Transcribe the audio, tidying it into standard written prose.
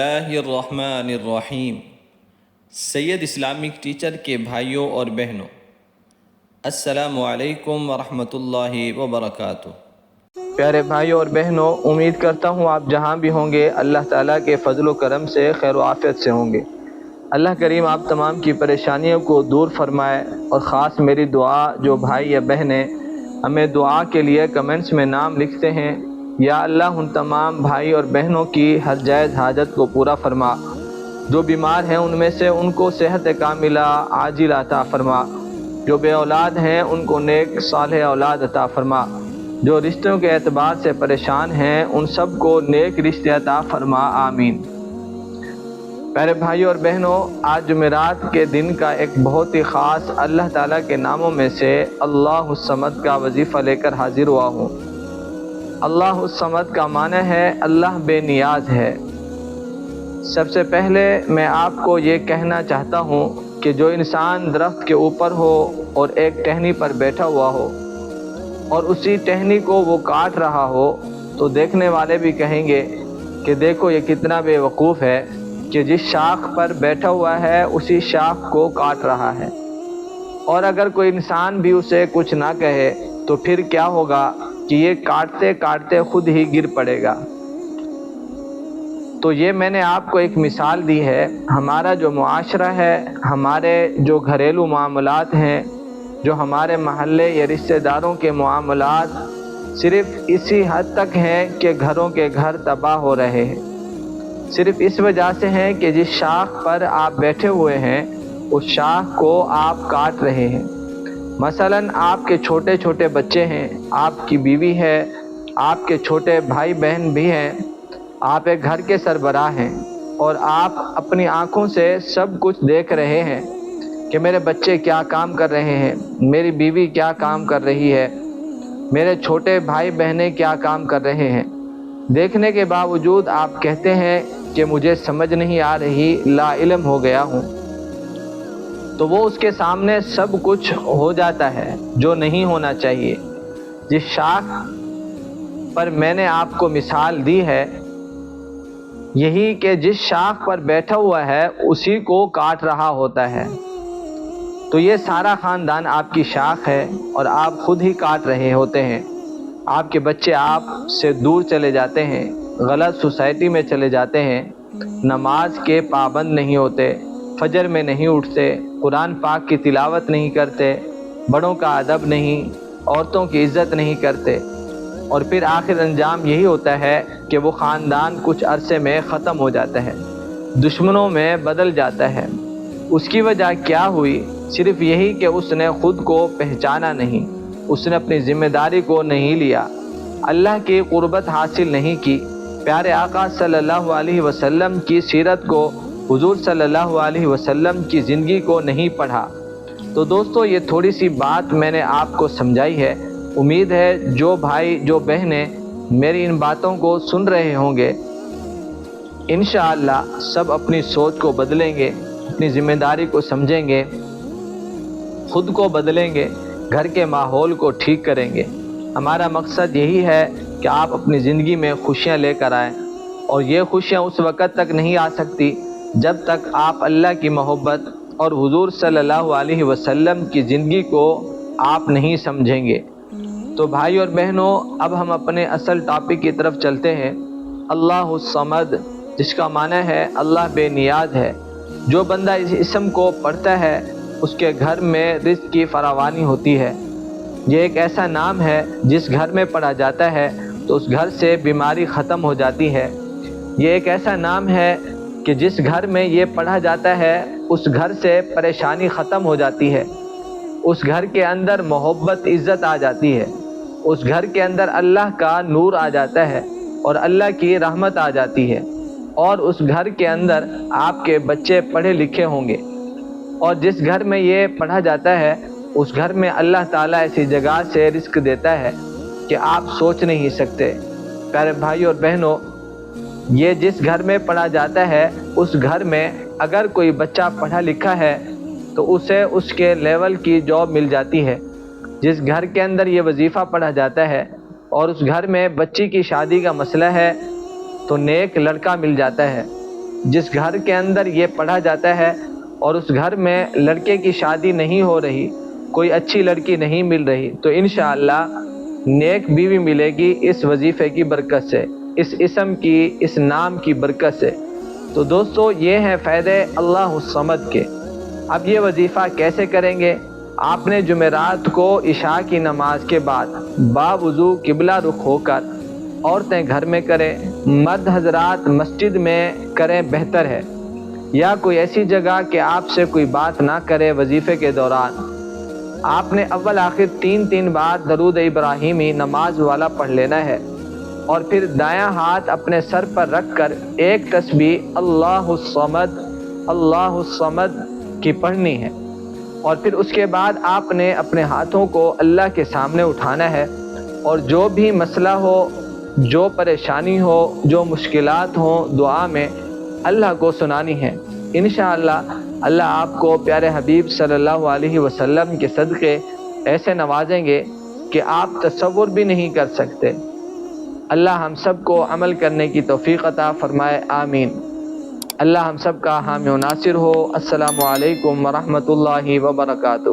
اللہ الرحمن الرحیم۔ سید Islamic teacher کے بھائیوں اور بہنوں، السلام علیکم ورحمۃ اللہ وبرکاتہ۔ پیارے بھائیوں اور بہنوں، امید کرتا ہوں آپ جہاں بھی ہوں گے اللہ تعالیٰ کے فضل و کرم سے خیر و عافیت سے ہوں گے۔ اللہ کریم آپ تمام کی پریشانیوں کو دور فرمائے، اور خاص میری دعا جو بھائی یا بہنیں ہمیں دعا کے لیے کمنٹس میں نام لکھتے ہیں، یا اللہ ان تمام بھائی اور بہنوں کی ہر جائز حاجت کو پورا فرما۔ جو بیمار ہیں ان میں سے ان کو صحت کاملہ عاجل عطا فرما۔ جو بے اولاد ہیں ان کو نیک صالح اولاد عطا فرما۔ جو رشتوں کے اعتبار سے پریشان ہیں ان سب کو نیک رشتے عطا فرما، آمین۔ پیارے بھائیوں اور بہنوں، آج جمعرات کے دن کا ایک بہت ہی خاص اللہ تعالیٰ کے ناموں میں سے اللہ الصمد کا وظیفہ لے کر حاضر ہوا ہوں۔ اللہ الصمد کا معنی ہے اللہ بے نیاز ہے۔ سب سے پہلے میں آپ کو یہ کہنا چاہتا ہوں کہ جو انسان درخت کے اوپر ہو اور ایک ٹہنی پر بیٹھا ہوا ہو اور اسی ٹہنی کو وہ کاٹ رہا ہو، تو دیکھنے والے بھی کہیں گے کہ دیکھو یہ کتنا بے وقوف ہے کہ جس شاخ پر بیٹھا ہوا ہے اسی شاخ کو کاٹ رہا ہے۔ اور اگر کوئی انسان بھی اسے کچھ نہ کہے تو پھر کیا ہوگا کہ یہ کاٹتے کاٹتے خود ہی گر پڑے گا۔ تو یہ میں نے آپ کو ایک مثال دی ہے۔ ہمارا جو معاشرہ ہے، ہمارے جو گھریلو معاملات ہیں، جو ہمارے محلے یا رشتہ داروں کے معاملات صرف اسی حد تک ہیں کہ گھروں کے گھر تباہ ہو رہے ہیں، صرف اس وجہ سے ہیں کہ جس شاخ پر آپ بیٹھے ہوئے ہیں اس شاخ کو آپ کاٹ رہے ہیں۔ مثلاً آپ کے چھوٹے چھوٹے بچے ہیں، آپ کی بیوی ہے، آپ کے چھوٹے بھائی بہن بھی ہیں، آپ ایک گھر کے سربراہ ہیں، اور آپ اپنی آنکھوں سے سب کچھ دیکھ رہے ہیں کہ میرے بچے کیا کام کر رہے ہیں، میری بیوی کیا کام کر رہی ہے، میرے چھوٹے بھائی بہنیں کیا کام کر رہے ہیں۔ دیکھنے کے باوجود آپ کہتے ہیں کہ مجھے سمجھ نہیں آ رہی، لا علم ہو گیا ہوں۔ تو وہ اس کے سامنے سب کچھ ہو جاتا ہے جو نہیں ہونا چاہیے۔ جس شاخ پر میں نے آپ کو مثال دی ہے، یہی کہ جس شاخ پر بیٹھا ہوا ہے اسی کو کاٹ رہا ہوتا ہے۔ تو یہ سارا خاندان آپ کی شاخ ہے اور آپ خود ہی کاٹ رہے ہوتے ہیں۔ آپ کے بچے آپ سے دور چلے جاتے ہیں، غلط سوسائٹی میں چلے جاتے ہیں، نماز کے پابند نہیں ہوتے، فجر میں نہیں اٹھتے، قرآن پاک کی تلاوت نہیں کرتے، بڑوں کا ادب نہیں، عورتوں کی عزت نہیں کرتے، اور پھر آخر انجام یہی ہوتا ہے کہ وہ خاندان کچھ عرصے میں ختم ہو جاتا ہے، دشمنوں میں بدل جاتا ہے۔ اس کی وجہ کیا ہوئی؟ صرف یہی کہ اس نے خود کو پہچانا نہیں، اس نے اپنی ذمہ داری کو نہیں لیا، اللہ کی قربت حاصل نہیں کی، پیارے آقا صلی اللہ علیہ وسلم کی سیرت کو، حضور صلی اللہ علیہ وسلم کی زندگی کو نہیں پڑھا۔ تو دوستو، یہ تھوڑی سی بات میں نے آپ کو سمجھائی ہے۔ امید ہے جو بھائی جو بہنیں میری ان باتوں کو سن رہے ہوں گے، انشاءاللہ سب اپنی سوچ کو بدلیں گے، اپنی ذمہ داری کو سمجھیں گے، خود کو بدلیں گے، گھر کے ماحول کو ٹھیک کریں گے۔ ہمارا مقصد یہی ہے کہ آپ اپنی زندگی میں خوشیاں لے کر آئیں، اور یہ خوشیاں اس وقت تک نہیں آ سکتی جب تک آپ اللہ کی محبت اور حضور صلی اللہ علیہ وسلم کی زندگی کو آپ نہیں سمجھیں گے۔ تو بھائی اور بہنوں، اب ہم اپنے اصل ٹاپک کی طرف چلتے ہیں۔ اللہ الصمد، جس کا معنی ہے اللہ بے نیاز ہے۔ جو بندہ اس اسم کو پڑھتا ہے اس کے گھر میں رزق کی فراوانی ہوتی ہے۔ یہ ایک ایسا نام ہے جس گھر میں پڑھا جاتا ہے تو اس گھر سے بیماری ختم ہو جاتی ہے۔ یہ ایک ایسا نام ہے کہ جس گھر میں یہ پڑھا جاتا ہے اس گھر سے پریشانی ختم ہو جاتی ہے، اس گھر کے اندر محبت عزت آ جاتی ہے، اس گھر کے اندر اللہ کا نور آ جاتا ہے اور اللہ کی رحمت آ جاتی ہے، اور اس گھر کے اندر آپ کے بچے پڑھے لکھے ہوں گے۔ اور جس گھر میں یہ پڑھا جاتا ہے اس گھر میں اللہ تعالیٰ ایسی جگہ سے رزق دیتا ہے کہ آپ سوچ نہیں سکتے۔ پیارے بھائی اور بہنوں، یہ جس گھر میں پڑھا جاتا ہے اس گھر میں اگر کوئی بچہ پڑھا لکھا ہے تو اسے اس کے لیول کی جاب مل جاتی ہے۔ جس گھر کے اندر یہ وظیفہ پڑھا جاتا ہے اور اس گھر میں بچی کی شادی کا مسئلہ ہے تو نیک لڑکا مل جاتا ہے، جس گھر کے اندر یہ پڑھا جاتا ہے اور اس گھر میں لڑکے کی شادی نہیں ہو رہی، کوئی اچھی لڑکی نہیں مل رہی، تو انشاءاللہ نیک بیوی ملے گی اس وظیفے کی برکت سے، اس اسم کی، اس نام کی برکت سے۔ تو دوستو یہ ہیں فائدے اللہ الصمد کے۔ اب یہ وظیفہ کیسے کریں گے؟ آپ نے جمعرات کو عشاء کی نماز کے بعد باوضو قبلہ رخ ہو کر، عورتیں گھر میں کریں، مرد حضرات مسجد میں کریں بہتر ہے، یا کوئی ایسی جگہ کہ آپ سے کوئی بات نہ کرے وظیفے کے دوران۔ آپ نے اول آخر 3 بار درود ابراہیمی نماز والا پڑھ لینا ہے، اور پھر دایاں ہاتھ اپنے سر پر رکھ کر ایک تسبیح اللہ الصمد کی پڑھنی ہے، اور پھر اس کے بعد آپ نے اپنے ہاتھوں کو اللہ کے سامنے اٹھانا ہے، اور جو بھی مسئلہ ہو، جو پریشانی ہو، جو مشکلات ہوں، دعا میں اللہ کو سنانی ہے۔ انشاءاللہ اللہ آپ کو پیارے حبیب صلی اللہ علیہ وسلم کے صدقے ایسے نوازیں گے کہ آپ تصور بھی نہیں کر سکتے۔ اللہ ہم سب کو عمل کرنے کی توفیق عطا فرمائے، آمین۔ اللہ ہم سب کا حامی و ناصر ہو۔ السلام علیکم ورحمۃ اللہ وبرکاتہ۔